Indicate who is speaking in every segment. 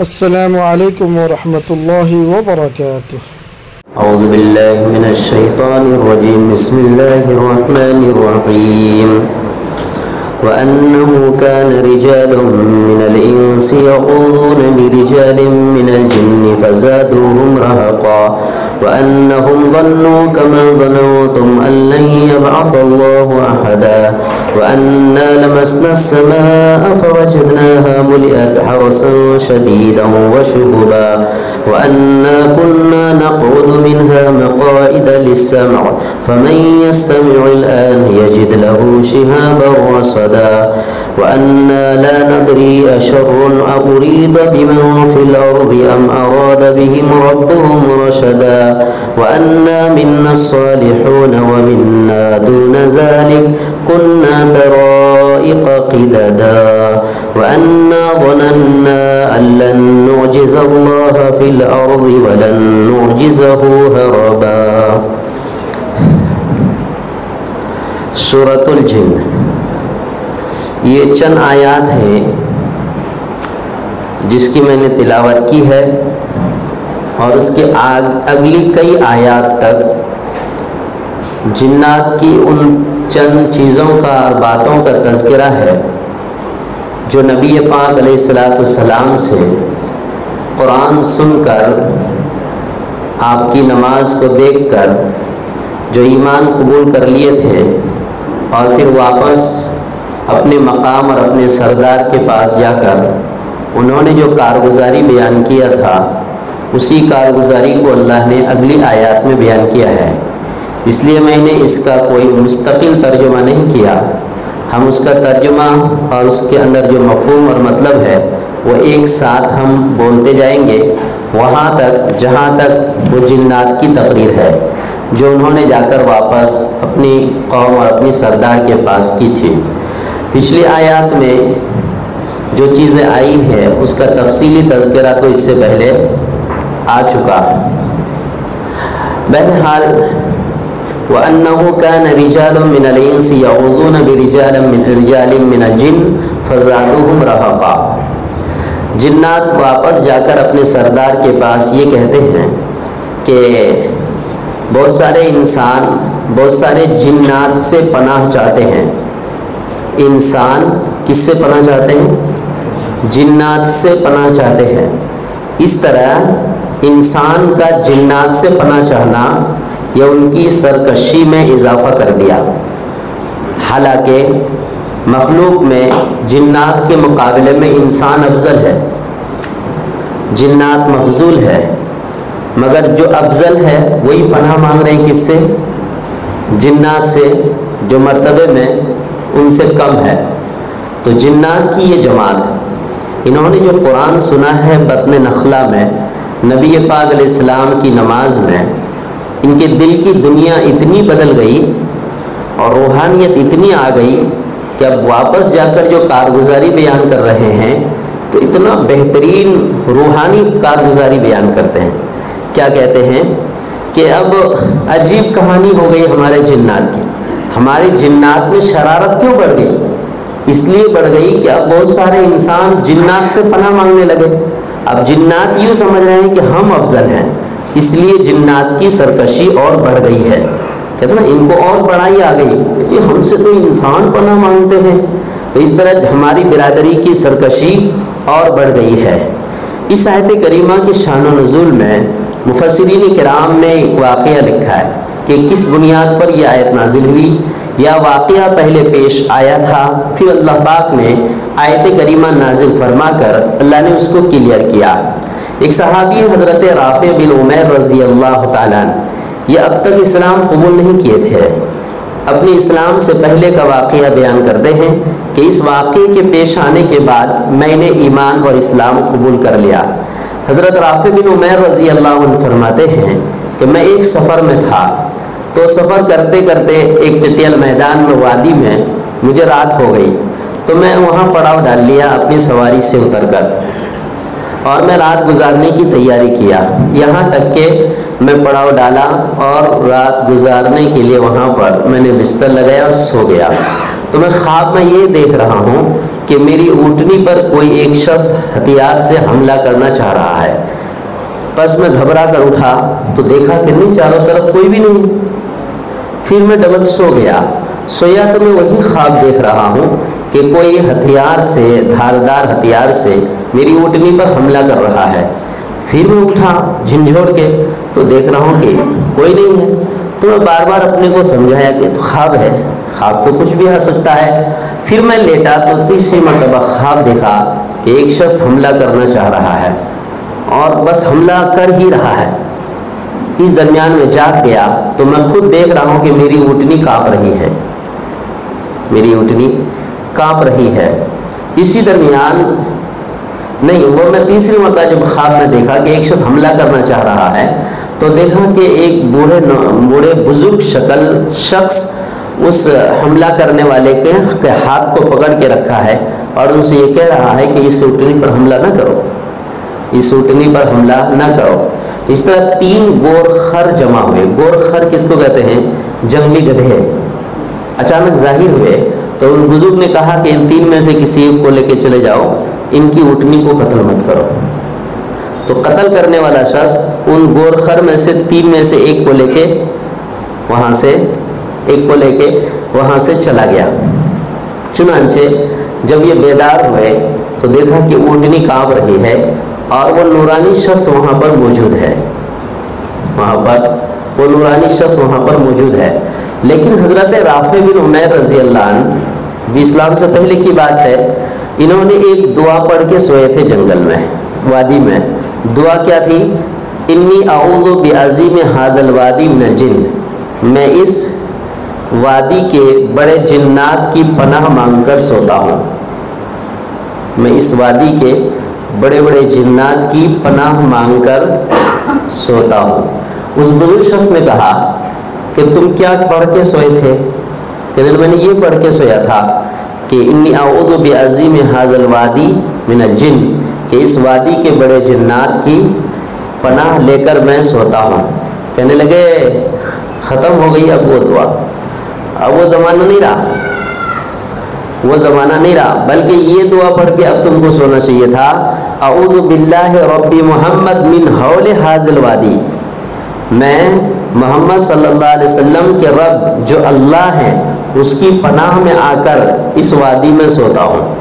Speaker 1: السلام علیکم ورحمۃ اللہ وبرکاتہ۔
Speaker 2: اعوذ باللہ من الشیطان الرجیم، بسم اللہ الرحمن الرحیم۔ وَأَنَّهُ كَانَ رِجَالٌ مِّنَ الْإِنسِ يَعُوذُونَ بِرِجَالٍ مِّنَ الْجِنِّ فَزَادُوهُمْ رَهَقًا وَأَنَّهُمْ ظَنُّوا كَمَا ظَنَنتُمْ أَن لَّن يَبْعَثَ اللَّهُ أَحَدًا وَأَنَّا لَمَسْنَا السَّمَاءَ فَوَجَدْنَاهَا مُلِئَتْ حَرَسًا شَدِيدًا وَشُهُبًا وَأَنَّا كُنَّا نَقْعُدُ مِنْهَا مَقَاعِدَ لِلسَّمْعِ فَمَن يَسْتَمِعِ الْآنَ يَجِدْ لَهُ شِهَابًا رَّصَدًا وَأَنَّا لَا نَدْرِي أَشَرٌّ أُرِيدَ بِمَن فِي الْأَرْضِ أَمْ أَرَادَ بِهِمْ رَبُّهُمْ رَشَدًا وَأَنَّا مِنَّا الصَّالِحُونَ وَمِنَّا دُونَ ذَلِكَ كُنَّا طَرَائِقَ قِدَدًا وَأَنَّا ظَنَنَّا أَن لَّن نُّعْجِزَ اللَّهَ فِي الْأَرْضِ وَلَن نُّعْجِزَهُ هَرَبًا۔ سورۃ الجن، یہ چند آیات ہیں جس کی میں نے تلاوت کی ہے، اور اس کے اگلی کئی آیات تک جنات کی ان چند چیزوں کا اور باتوں کا تذکرہ ہے جو نبی پاک علیہ الصلاۃ والسلام سے قرآن سن کر، آپ کی نماز کو دیکھ کر جو ایمان قبول کر لیے تھے، اور پھر واپس اپنے مقام اور اپنے سردار کے پاس جا کر انہوں نے جو کارگزاری بیان کیا تھا، اسی کارگزاری کو اللہ نے اگلی آیات میں بیان کیا ہے۔ اس لیے میں نے اس کا کوئی مستقل ترجمہ نہیں کیا، ہم اس کا ترجمہ اور اس کے اندر جو مفہوم اور مطلب ہے وہ ایک ساتھ ہم بولتے جائیں گے وہاں تک جہاں تک وہ جنات کی تقریر ہے جو انہوں نے جا کر واپس اپنی قوم اور اپنی سردار کے پاس کی تھی۔ پچھلی آیات میں جو چیزیں آئی ہیں اس کا تفصیلی تذکرہ تو اس سے پہلے آ چکا ہے۔ بہرحال وَأَنَّهُ كَانَ رِجَالٌ مِّنَ الْإِنسِ يَعُوذُونَ بِرِجَالٍ مِّنَ الْجِنِّ فَزَادُوهُمْ رَهَقًا۔ جنات واپس جا کر اپنے سردار کے پاس یہ کہتے ہیں کہ بہت سارے انسان بہت سارے جنات سے پناہ چاہتے ہیں۔ انسان کس سے پناہ چاہتے ہیں؟ جنات سے پناہ چاہتے ہیں۔ اس طرح انسان کا جنات سے پناہ چاہنا یا ان کی سرکشی میں اضافہ کر دیا، حالانکہ مخلوق میں جنات کے مقابلے میں انسان افضل ہے، جنات مفضول ہے، مگر جو افضل ہے وہی پناہ مانگ رہے ہیں کس سے؟ جنات سے، جو مرتبے میں ان سے کم ہے۔ تو جنات کی یہ جماعت، انہوں نے جو قرآن سنا ہے بطن نخلا میں نبی پاک علیہ السلام کی نماز میں، ان کے دل کی دنیا اتنی بدل گئی اور روحانیت اتنی آ گئی کہ اب واپس جا کر جو کارگزاری بیان کر رہے ہیں تو اتنا بہترین روحانی کارگزاری بیان کرتے ہیں۔ کیا کہتے ہیں کہ اب عجیب کہانی ہو گئی ہمارے جنات کی، ہمارے جنات میں شرارت کیوں بڑھ گئی؟ اس لیے بڑھ گئی کہ اب بہت سارے انسان جنات سے پناہ مانگنے لگے۔ اب جنات یوں سمجھ رہے ہیں کہ ہم افضل ہیں، اس لیے جنات کی سرکشی اور بڑھ گئی ہے۔ کہتے ہیں نا، ان کو اور بڑائی آ گئی کہ ہم سے تو انسان پناہ مانگتے ہیں، تو اس طرح ہماری برادری کی سرکشی اور بڑھ گئی ہے۔ اس آیت کریمہ کی شان و نزول میں مفسرین کرام نے ایک واقعہ لکھا ہے کہ کس بنیاد پر یہ آیت نازل ہوئی، یا واقعہ پہلے پیش آیا تھا، پھر اللہ پاک نے آیت کریمہ نازل فرما کر اللہ نے اس کو کلیئر کیا۔ ایک صحابی حضرت رافع بن عمیر رضی اللہ تعالیٰ عنہ، یہ اب تک اسلام قبول نہیں کیے تھے، اپنے اسلام سے پہلے کا واقعہ بیان کرتے ہیں کہ اس واقعے کے پیش آنے کے بعد میں نے ایمان اور اسلام قبول کر لیا۔ حضرت رافع بن عمیر رضی اللہ عنہ فرماتے ہیں کہ میں ایک سفر میں تھا، تو سفر کرتے کرتے ایک چٹیل میدان میں وادی میں مجھے رات ہو گئی، تو میں وہاں پڑاؤ ڈال لیا اپنی سواری سے اتر کر، اور میں رات گزارنے کی تیاری کیا، یہاں تک کہ میں پڑاؤ ڈالا اور رات گزارنے کے لیے وہاں پر میں نے بستر لگایا اور سو گیا۔ تو میں خواب میں یہ دیکھ رہا ہوں کہ میری اونٹنی پر کوئی ایک شخص ہتھیار سے حملہ کرنا چاہ رہا ہے۔ بس میں گھبرا کر اٹھا تو دیکھا کہ نہیں، چاروں طرف کوئی بھی نہیں۔ پھر میں ڈبل سو گیا، سویا تو میں وہی خواب دیکھ رہا ہوں کہ کوئی ہتھیار سے، دھاردار ہتھیار سے میری اونٹنی پر حملہ کر رہا ہے۔ پھر میں اٹھا جھنجھوڑ کے تو دیکھ رہا ہوں کہ کوئی نہیں ہے۔ تو میں بار بار اپنے کو سمجھایا کہ تو خواب ہے، خواب تو کچھ بھی آ سکتا ہے۔ پھر میں لیٹا تو تیسری مرتبہ خواب دیکھا کہ ایک شخص حملہ کرنا چاہ رہا ہے اور بس حملہ کر ہی رہا ہے۔ اس درمیان میں جاگ گیا تو میں خود دیکھ رہا ہوں کہ میری اونٹنی کانپ رہی ہے، میری اونٹنی کانپ رہی ہے۔ اسی درمیان نہیں، وہ میں تیسری مرتبہ جب خواب میں دیکھا کہ ایک شخص حملہ کرنا چاہ رہا ہے تو دیکھا کہ ایک بوڑھے بزرگ شکل شخص اس حملہ کرنے والے کے ہاتھ کو پکڑ کے رکھا ہے اور ان سے یہ کہہ رہا ہے کہ اس اونٹنی پر حملہ نہ کرو، اس اونٹنی پر حملہ نہ کرو۔ اس طرح 3 گور خر جمع ہوئے۔ گور خر کس کو کہتے ہیں؟ جنگلی گدھے اچانک ظاہر ہوئے تو ان بزرگ نے کہا کہ ان 3 میں سے کسی ایک کو لے کے چلے جاؤ، ان کی اونٹنی کو قتل مت کرو۔ تو قتل کرنے والا شخص ان گور خر میں سے 3 میں سے ایک کو لے کے وہاں سے چلا گیا۔ چنانچہ جب یہ بیدار ہوئے تو دیکھا کہ اونٹنی کانپ رہی ہے اور وہ نورانی شخص وہاں پر موجود ہے، وہ نورانی شخص وہاں پر موجود ہے۔ لیکن حضرت رافع بن عمیر رضی اللہ عنہ، بھی اسلام سے پہلے کی بات ہے، انہوں نے ایک دعا پڑھ کے سوئے تھے جنگل میں، وادی میں۔ دعا کیا تھی؟ انی اعوذ بعظیم ھذا الوادی من الجن، میں اس وادی کے بڑے جنات کی پناہ مانگ کر سوتا ہوں، میں اس وادی کے بڑے بڑے جنات کی پناہ مانگ کر سوتا ہوں۔ اس بزرگ شخص نے کہا کہ تم کیا پڑھ کے سوئے تھے؟ کہ میں نے یہ پڑھ کے سویا تھا کہ انی اعوذ بعظیم ھذا الوادی من الجن، کہ اس وادی کے بڑے جنات کی پناہ لے کر میں سوتا ہوں۔ کہنے لگے ختم ہو گئی اب وہ دعا، اب وہ زمانہ نہیں رہا، وہ زمانہ نہیں رہا، بلکہ یہ دعا پڑھ کے اب تم کو سونا چاہیے تھا، اعوذ باللہ رب محمد من حول ھذا الوادی، میں محمد صلی اللہ علیہ وسلم کے رب جو اللہ ہیں اس کی پناہ میں آ کر اس وادی میں سوتا ہوں۔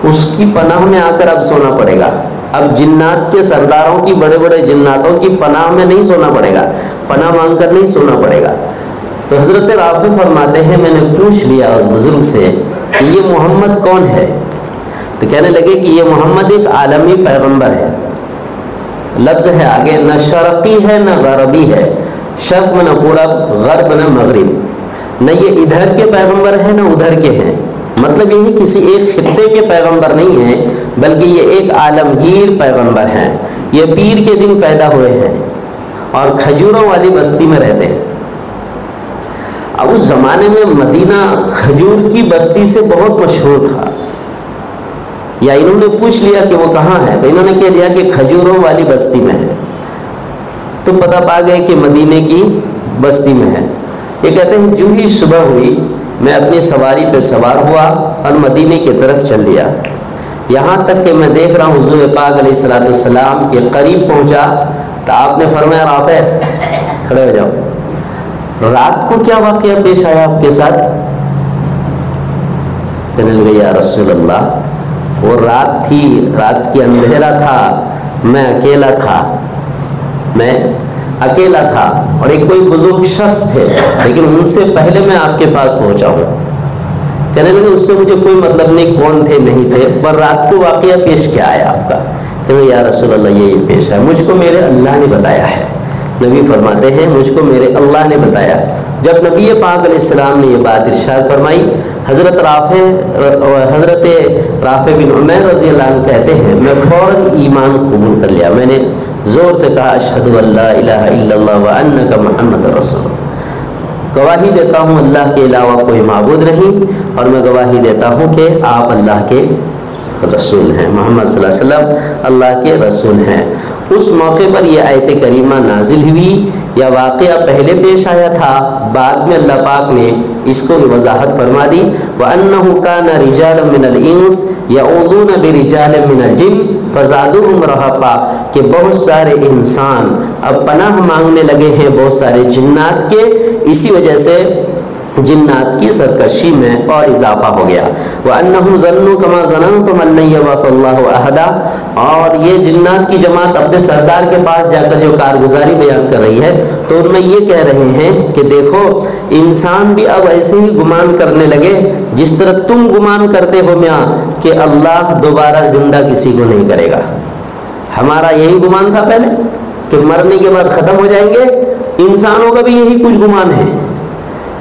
Speaker 2: اس کی پناہ میں آ کر اب سونا پڑے گا، اب جنات کے سرداروں کی، بڑے بڑے جناتوں کی پناہ میں نہیں سونا پڑے گا، پناہ مانگ کر نہیں سونا پڑے گا۔ تو حضرت رافع فرماتے ہیں میں نے پوچھ لیا اس بزرگ سے کہ یہ محمد کون ہے؟ تو کہنے لگے کہ یہ محمد ایک عالمی پیغمبر ہے، لفظ ہے آگے، نہ شرقی ہے نہ غربی ہے، شرق میں نہ پورب، غرب نہ مغرب، نہ یہ ادھر کے پیغمبر ہیں نہ ادھر کے ہیں، مطلب یہ کسی ایک خطے کے پیغمبر نہیں ہیں بلکہ یہ ایک عالمگیر پیغمبر ہیں۔ یہ پیر کے دن پیدا ہوئے ہیں اور کھجوروں والی بستی میں رہتے ہیں۔ اب اس زمانے میں مدینہ کھجور کی بستی سے بہت مشہور تھا، یا انہوں نے پوچھ لیا کہ وہ کہاں ہے تو انہوں نے کہہ دیا کہ کھجوروں والی بستی میں ہے، تو پتہ پا گئے کہ مدینے کی بستی میں ہے۔ یہ کہتے ہیں جو ہی صبح ہوئی میں اپنی سواری پہ سوار ہوا اور مدینے کی طرف چل دیا، یہاں تک کہ میں دیکھ رہا ہوں حضور پاک علیہ الصلوۃ والسلام کے قریب پہنچا تو آپ نے فرمایا رافع کھڑے ہو جاؤ، رات کو کیا واقعہ پیش آیا آپ کے ساتھ؟ کہنے لگے یا رسول اللہ وہ رات تھی، رات کی اندھیرا تھا، میں اکیلا تھا اور ایک کوئی بزرگ شخص تھے لیکن ان سے پہلے میں آپ کے پاس پہنچا ہوں۔ کہنے لگے اس سے مجھے کوئی مطلب نہیں کون تھے نہیں تھے، پر رات کو واقعہ پیش کیا آیا آپ کا؟ کہنے یا رسول اللہ یہ پیش ہے، مجھ کو میرے اللہ نے بتایا ہے۔ نبی فرماتے ہیں مجھ کو میرے اللہ نے بتایا۔ جب نبی پاک علیہ السلام نے یہ بات ارشاد فرمائی، حضرت رافع بن عمیر رضی اللہ عنہ کہتے ہیں میں فوراً ایمان قبول کر لیا، میں نے زور سے کہا اشہد ان لا الہ الا اللہ وانک محمد رسول، گواہی دیتا ہوں اللہ کے علاوہ کوئی معبود نہیں اور میں گواہی دیتا ہوں کہ آپ اللہ کے رسول ہیں، محمد صلی اللہ علیہ وسلم اللہ کے رسول ہیں۔ اس موقع پر یہ آیت کریمہ نازل ہوئی یا واقعہ پہلے پیش آیا تھا، بعد میں اللہ پاک نے اس کو وضاحت فرما دی وَأَنَّهُ كَانَ رِجَالٌ مِّنَ الْإِنسِ يَعُوذُونَ بِرِجَالٍ مِّنَ الْجِنِّ فَزَادُوهُمْ رَهَقًا کہ بہت سارے انسان اب پناہ مانگنے لگے ہیں بہت سارے جنات کے، اسی وجہ سے جنات کی سرکشی میں اور اضافہ ہو گیا۔ وَأَنَّهُمْ ظَنُّوا كَمَا ظَنَنتُمْ أَن لَّن يَبْعَثَ اللَّهُ أَحَدًا، اور یہ جنات کی جماعت اپنے سردار کے پاس جا کر جو کارگزاری بیان کر رہی ہے تو ان میں یہ کہہ رہے ہیں کہ دیکھو انسان بھی اب ایسے ہی گمان کرنے لگے جس طرح تم گمان کرتے ہو میاں کہ اللہ دوبارہ زندہ کسی کو نہیں کرے گا۔ ہمارا یہی گمان تھا پہلے کہ مرنے کے بعد ختم ہو جائیں گے، انسانوں کا بھی یہی کچھ گمان ہے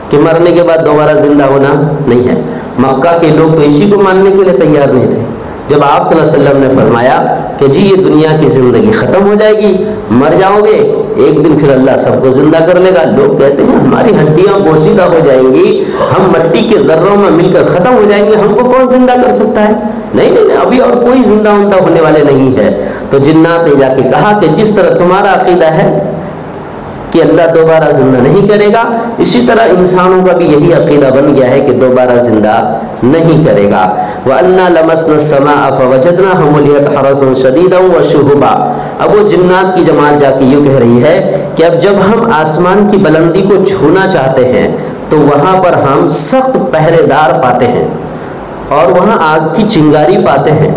Speaker 2: کہ مرنے کے بعد دوبارہ زندہ ہونا نہیں ہے۔ مکہ کے لوگ تو اسی کو ماننے کے لیے تیار نہیں تھے۔ جب آپ صلی اللہ علیہ وسلم نے فرمایا کہ جی یہ دنیا کی زندگی ختم ہو جائے گی، مر جاؤ گے، ایک دن پھر اللہ سب کو زندہ کر لے گا، لوگ کہتے ہیں ہماری ہڈیاں بوسیدہ ہو جائیں گی، ہم مٹی کے ذروں میں مل کر ختم ہو جائیں گے، ہم کو کون زندہ کر سکتا ہے؟ نہیں، ابھی اور کوئی زندہ ہونے والے نہیں ہے۔ تو جنات نے جا کے کہا کہ جس طرح تمہارا عقیدہ ہے کہ اللہ دوبارہ زندہ نہیں کرے گا، اسی طرح انسانوں کا بھی یہی عقیدہ بن گیا ہے کہ دوبارہ زندہ نہیں کرے گا۔ وَأَنَّا لَمَسْنَا السَّمَاءَ فَوَجَدْنَاهَا مُلِيَتْ حَرَسًا شَدِيدًا وَشُهُبًا۔ اب وہ جنات کی جماعت جا کے یہ کہہ رہی ہے کہ اب جب ہم آسمان کی بلندی کو چھونا چاہتے ہیں تو وہاں پر ہم سخت پہرے دار پاتے ہیں اور وہاں آگ کی چنگاری پاتے ہیں،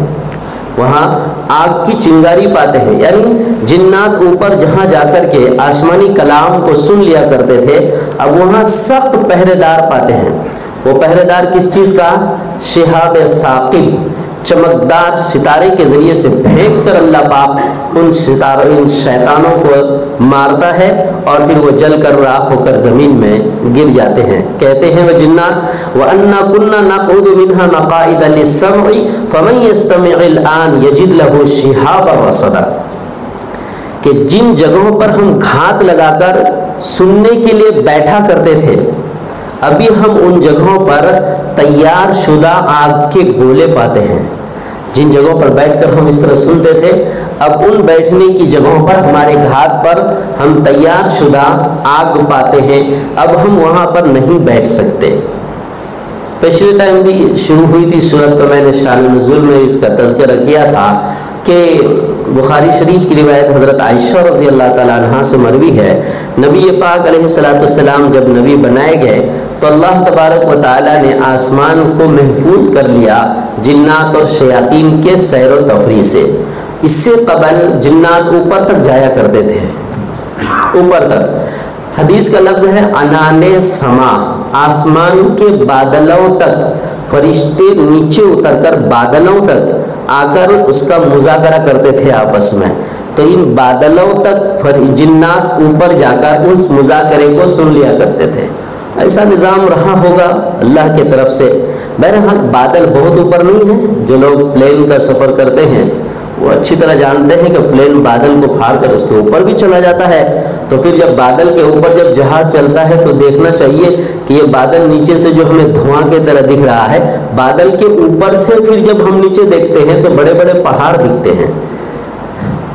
Speaker 2: وہاں آگ کی چنگاری پاتے ہیں، یعنی جنات اوپر جہاں جا کر کے آسمانی کلام کو سن لیا کرتے تھے اب وہاں سخت پہرے دار پاتے ہیں۔ وہ پہرے دار کس چیز کا؟ شہاب ثاقب، چمکدار ستارے کے ذریعے سے پھینک کر اللہ پاک ان شیطانوں کو مارتا ہے اور پھر وہ جل کر راکھ ہو کر زمین میں گر جاتے ہیں۔ کہتے ہیں وہ جنات وَأَنَّا كُنَّا نَقْعُدُ مِنْهَا مَقَاعِدَ لِلسَّمْعِ فَمَن يَسْتَمِعِ الْآنَ يَجِدْ لَهُ شِهَابًا رَصَدًا کہ جن جگہوں پر ہم گھات لگا کر سننے کے لیے بیٹھا کرتے تھے ابھی ہم ان جگہوں پر تیار شدہ آگ کے گولے پاتے ہیں۔ جن جگہوں پر بیٹھ کر ہم اس طرح سنتے تھے اب ان بیٹھنے کی جگہوں پر ہمارے گھات پر ہم تیار شدہ آگ پاتے ہیں، اب ہم وہاں پر نہیں بیٹھ سکتے۔ پچھلے ٹائم بھی شروع ہوئی تھی سورت تو میں نے شان نزول میں اس کا تذکرہ کیا تھا کہ بخاری شریف کی روایت حضرت عائشہ رضی اللہ تعالیٰ عنہ سے مروی ہے، نبی پاک علیہ السلام جب نبی بنائے گئے تو اللہ تبارک و تعالیٰ نے آسمان کو محفوظ کر لیا جنات اور شیاطین کے سیر و تفریح سے۔ اس سے قبل جنات اوپر تک جایا کرتے تھے، اوپر تک۔ حدیث کا لفظ ہے عنان سما، آسمان کے بادلوں تک فرشتے نیچے اتر کر بادلوں تک آ کر اس کا مذاکرہ کرتے تھے آپس میں، تو ان بادلوں تک جنات اوپر جا کر اس مذاکرے کو سن لیا کرتے تھے۔ ایسا نظام رہا ہوگا اللہ کی طرف سے۔ بہرحال بادل بہت اوپر نہیں ہے، جو لوگ پلین کا سفر کرتے ہیں وہ اچھی طرح جانتے ہیں کہ پلین بادل کو پھاڑ کر اس کے اوپر بھی چلا جاتا ہے، تو پھر جب بادل کے اوپر جب جہاز چلتا ہے تو دیکھنا چاہیے کہ یہ بادل نیچے سے جو ہمیں دھواں کی طرح دکھ رہا ہے، بادل کے اوپر سے پھر جب ہم نیچے دیکھتے ہیں تو بڑے بڑے پہاڑ دکھتے ہیں،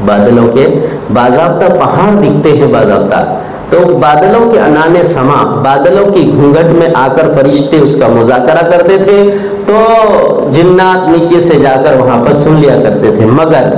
Speaker 2: بادلوں کے باضابطہ پہاڑ دکھتے ہیں باضابطہ۔ تو بادلوں کے عنان سما، بادلوں کی گھونگھٹ میں آ کر فرشتے اس کا مذاکرہ کرتے تھے تو جنات نیچے سے جا کر وہاں پر سن لیا کرتے تھے۔ مگر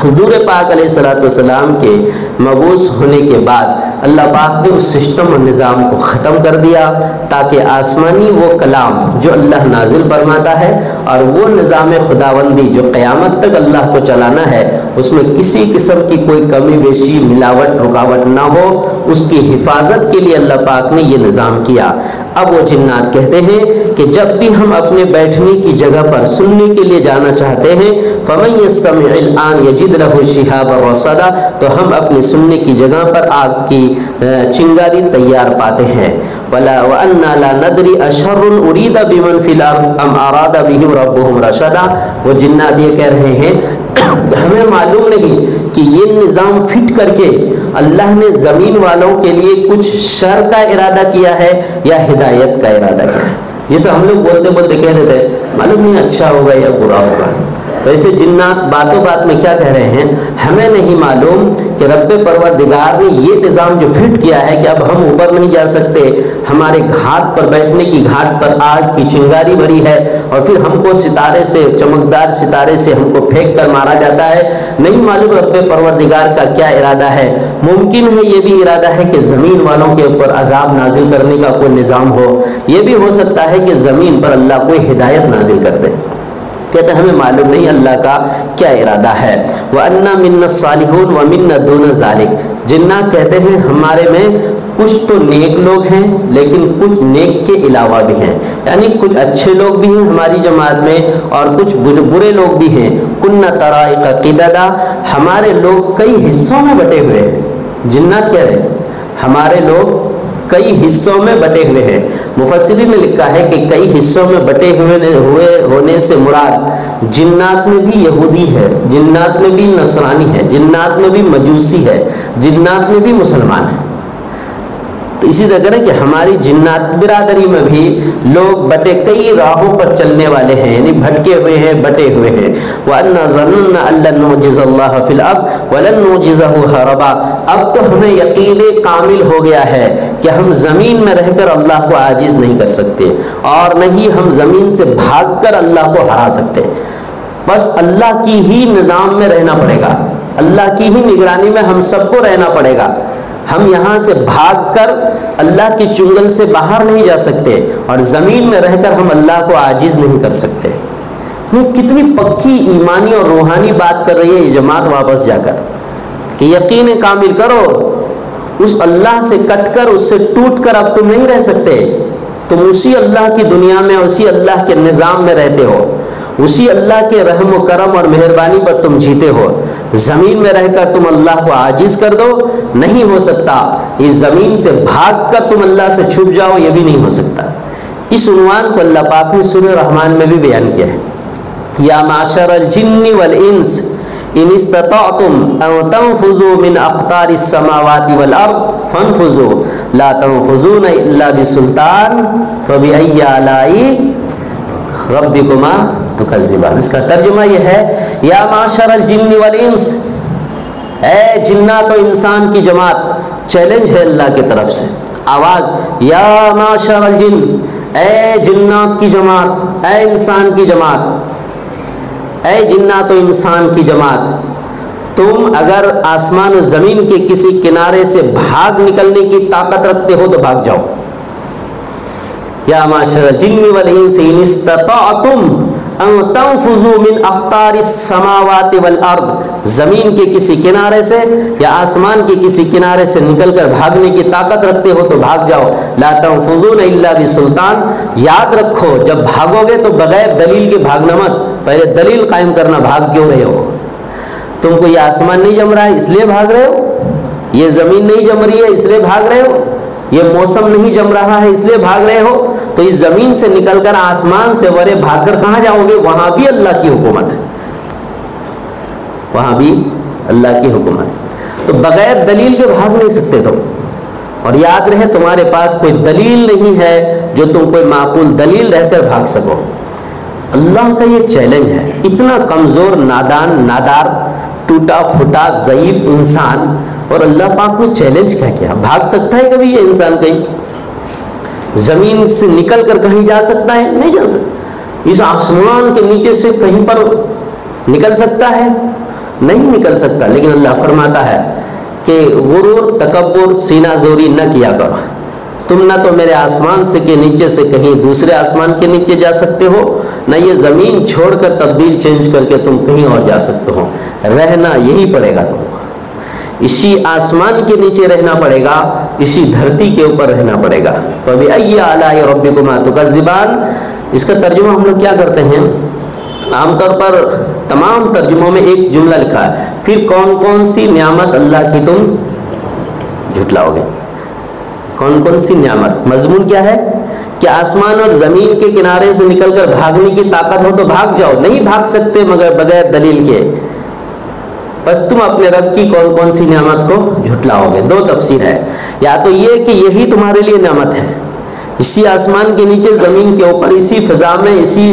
Speaker 2: حضور پاک علیہ السلام کے مبعوث ہونے کے بعد اللہ پاک نے اس سسٹم اور نظام کو ختم کر دیا تاکہ آسمانی وہ کلام جو اللہ نازل فرماتا ہے اور وہ نظام خداوندی جو قیامت تک اللہ کو چلانا ہے اس میں کسی قسم کی کوئی کمی بیشی ملاوٹ رکاوٹ نہ ہو، اس کی حفاظت کے لیے اللہ پاک نے یہ نظام کیا۔ اب وہ جنات کہتے ہیں کہ جب بھی ہم اپنے بیٹھنے کی جگہ پر سننے کے لیے جانا چاہتے ہیں فَمَن يَسْتَمِعِ الْآنَ يَجِدْ لَهُ شِهَابًا رَصَدًا تو ہم اپنی سننے کی جگہ پر آگ کی چنگاری تیار پاتے ہیں۔ وَأَنَّا لَا نَدْرِي أَشَرٌ أُرِيدَ بِمَنْ فِي الْأَرْضِ أَمْ أَرَادَ بِهِمْ رَبُّهُمْ رَشَدًا۔ وہ جنات یہ کہہ رہے ہیں ہمیں معلوم نہیں کہ یہ نظام فٹ کر کے اللہ نے زمین والوں کے لیے کچھ شر کا ارادہ کیا ہے یا ہدایت کا ارادہ کیا ہے۔ جس طرح ہم لوگ بولتے بولتے کہہ دیتے معلوم نہیں اچھا ہوگا یا برا ہوگا، تو ویسے جنات باتوں بات میں کیا کہہ رہے ہیں، ہمیں نہیں معلوم کہ رب پروردگار نے یہ نظام جو فٹ کیا ہے کہ اب ہم اوپر نہیں جا سکتے، ہمارے گھاٹ پر بیٹھنے کی گھاٹ پر آگ کی چنگاری بھری ہے اور پھر ہم کو ستارے سے، چمکدار ستارے سے ہم کو پھینک کر مارا جاتا ہے، نہیں معلوم رب پروردگار کا کیا ارادہ ہے۔ ممکن ہے یہ بھی ارادہ ہے کہ زمین والوں کے اوپر عذاب نازل کرنے کا کوئی نظام ہو، یہ بھی ہو سکتا ہے کہ زمین پر اللہ کوئی ہدایت نازل کر دے۔ کہتے ہیں ہمیں معلوم نہیں اللہ کا کیا ارادہ ہے۔ وَأَنَّا مِنَّا الصَّالِحُونَ وَمِنَّا دُونَ ذَلِكَ، جنات کہتے ہیں ہمارے میں کچھ تو نیک لوگ ہیں لیکن کچھ نیک کے علاوہ بھی ہیں، یعنی کچھ اچھے لوگ بھی ہیں ہماری جماعت میں اور کچھ برے لوگ بھی ہیں۔ كُنَّا طَرَائِقَ قِدَدًا، ہمارے لوگ کئی حصوں میں بٹے ہوئے ہیں۔ جنات کہہ رہے ہیں ہمارے لوگ کئی حصوں میں بٹے ہوئے ہیں۔ مفسرین نے لکھا ہے کہ کئی حصوں میں بٹے ہوئے ہونے سے مراد جنات میں بھی یہودی ہے، جنات میں بھی نصرانی ہے، جنات میں بھی مجوسی ہے، جنات میں بھی مسلمان ہے۔ تو اسی طرح کہ ہماری جنات برادری میں بھی لوگ بٹے کئی راہوں پر چلنے والے ہیں، یعنی بھٹکے ہوئے ہیں، بٹے ہوئے ہیں۔ وَأَنَّا ظَنَنَّا أَن لَّن نُّعْجِزَ اللَّهَ فِي الْأَرْضِ وَلَن نُّعْجِزَهُ هَرَبًا، اب تو ہمیں یقین کامل ہو گیا ہے کہ ہم زمین میں رہ کر اللہ کو عاجز نہیں کر سکتے اور نہیں ہم زمین سے بھاگ کر اللہ کو ہرا سکتے، بس اللہ کی ہی نظام میں رہنا پڑے گا، اللہ کی ہی نگرانی میں ہم سب کو رہنا پڑے گا۔ ہم یہاں سے بھاگ کر اللہ کی چنگل سے باہر نہیں جا سکتے اور زمین میں رہ کر ہم اللہ کو عاجز نہیں کر سکتے۔ یہ کتنی پکی ایمانی اور روحانی بات کر رہی ہے یہ جماعت واپس جا کر کہ یقین کامل کرو، اس اللہ سے کٹ کر، اس سے ٹوٹ کر اب تم نہیں رہ سکتے، تم اسی اللہ کی دنیا میں، اسی اللہ کے نظام میں رہتے ہو، اسی اللہ کے رحم و کرم اور مہربانی پر تم جیتے ہو۔ زمین میں رہ کر تم اللہ کو عاجز کر دو، نہیں ہو سکتا۔ اس زمین سے بھاگ کر تم اللہ سے چھپ جاؤ، یہ بھی نہیں ہو سکتا۔ اس عنوان کو اللہ پاک نے سورہ رحمان میں بھی بیان کیا ہے، یا معشر الجن والانس ان استطعتم ان تنفذوا من اقطار السماوات والارض فانفذوا لا تنفذون الا بسلطان فبأي آلاء ربکما تکذبان۔ اس کا ترجمہ یہ ہے، یا معشر الجن والانس، اے جنات و انسان کی جماعت، چیلنج ہے اللہ کی طرف سے، آواز، یا معشر الجن، اے جنات کی جماعت، اے انسان کی جماعت، اے جنات و انسان کی جماعت، تم اگر آسمان و زمین کے کسی کنارے سے بھاگ نکلنے کی طاقت رکھتے ہو تو بھاگ جاؤ۔ یا معشر الجن والانس ان استطعتم ان تنفذوا من اقطار السماوات والارض، زمین کے کسی کنارے سے یا آسمان کے کسی کنارے سے نکل کر بھاگنے کی طاقت رکھتے ہو تو بھاگ جاؤ۔ لا تنفذون الا بسلطان، یاد رکھو جب بھاگو گے تو بغیر دلیل کے بھاگنا مت، پہلے دلیل قائم کرنا، بھاگ کیوں رہے ہو؟ تم کو یہ آسمان نہیں جم رہا ہے اس لیے بھاگ رہے ہو، یہ زمین نہیں جم رہی ہے اس لیے بھاگ رہے ہو، یہ موسم نہیں جم رہا ہے اس لیے بھاگ رہے ہو، تو اس زمین سے نکل کر آسمان سے ورے بھاگ کر کہاں جاؤ گے؟ وہاں بھی اللہ کی حکومت ہے، وہاں بھی اللہ کی حکومت ہے، تو بغیر دلیل کے بھاگ نہیں سکتے تم۔ اور یاد رہے تمہارے پاس کوئی دلیل نہیں ہے جو تم کوئی معقول دلیل رہ کر بھاگ سکو۔ اللہ کا یہ چیلنج ہے، اتنا کمزور، نادان، نادار، ٹوٹا پھوٹا، ضعیف انسان، اور اللہ پاک نے چیلنج کیا کیا؟ بھاگ سکتا ہے کبھی یہ انسان کہیں؟ زمین سے نکل کر کہیں جا سکتا ہے؟ نہیں جا سکتا۔ اس آسمان کے نیچے سے کہیں پر نکل سکتا ہے؟ نہیں نکل سکتا۔ لیکن اللہ فرماتا ہے کہ غرور، تکبر، سینہ زوری نہ کیا کرو، تم نہ تو میرے آسمان سے کے نیچے سے کہیں دوسرے آسمان کے نیچے جا سکتے ہو، نہ یہ زمین چھوڑ کر تبدیل چینج کر کے تم کہیں اور جا سکتے ہو، رہنا یہی پڑے گا، تم اسی آسمان کے نیچے رہنا پڑے گا، اسی دھرتی کے اوپر رہنا پڑے گا۔ فَبِأَيِّ آلَاءِ رَبِّكُمَا تُكَذِّبَانِ، اس کا ترجمہ ہم لوگ کیا کرتے ہیں؟ عام طور پر تمام ترجموں میں ایک جملہ لکھا ہے، پھر کون کون سی نعمت اللہ کی تم جھٹلاؤ گے؟ کون کون سی نعمت؟ مضمون کیا ہے کہ آسمان اور زمین کے کنارے سے نکل کر بھاگنے کی طاقت ہو تو بھاگ جاؤ، نہیں بھاگ سکتے مگر بغیر دلیل کے، بس تم اپنے رب کی کون کون سی نعمت کو جھٹلاؤ گے؟ دو تفسیر ہے، یا تو یہ کہ یہی تمہارے لیے نعمت ہے، اسی آسمان کے نیچے، زمین کے اوپر، اسی فضا میں، اسی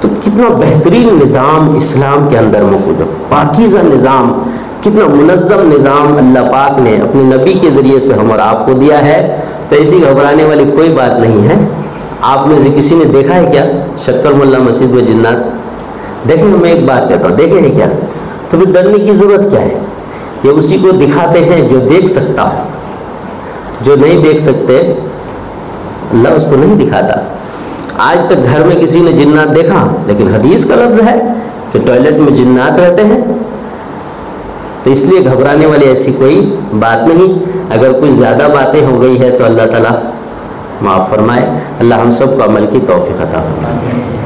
Speaker 2: تو کتنا بہترین نظام اسلام کے اندر موجود ہے، پاکیزہ نظام، کتنا منظم نظام اللہ پاک نے اپنے نبی کے ذریعے سے ہم اور آپ کو دیا ہے. تو ایسی گھبرانے والی کوئی بات نہیں ہے. آپ میں سے کسی نے دیکھا ہے کیا شکر ملا مسجد میں جنات؟ دیکھیں، میں ایک بات کہتا ہوں، دیکھیں ہے کیا؟ تو پھر ڈرنے کی ضرورت کیا ہے؟ یہ اسی کو دکھاتے ہیں جو دیکھ سکتا ہو. جو نہیں دیکھ سکتے اللہ اس کو نہیں دکھاتا. آج تک گھر میں کسی نے جنات دیکھا؟ لیکن حدیث کا لفظ ہے کہ ٹوائلٹ میں جنات رہتے ہیں. تو اس لیے گھبرانے والی ایسی کوئی بات نہیں. اگر کوئی زیادہ باتیں ہو گئی ہے تو اللہ تعالیٰ معاف فرمائے. اللہ ہم سب کو عمل کی توفیق عطا فرمائے.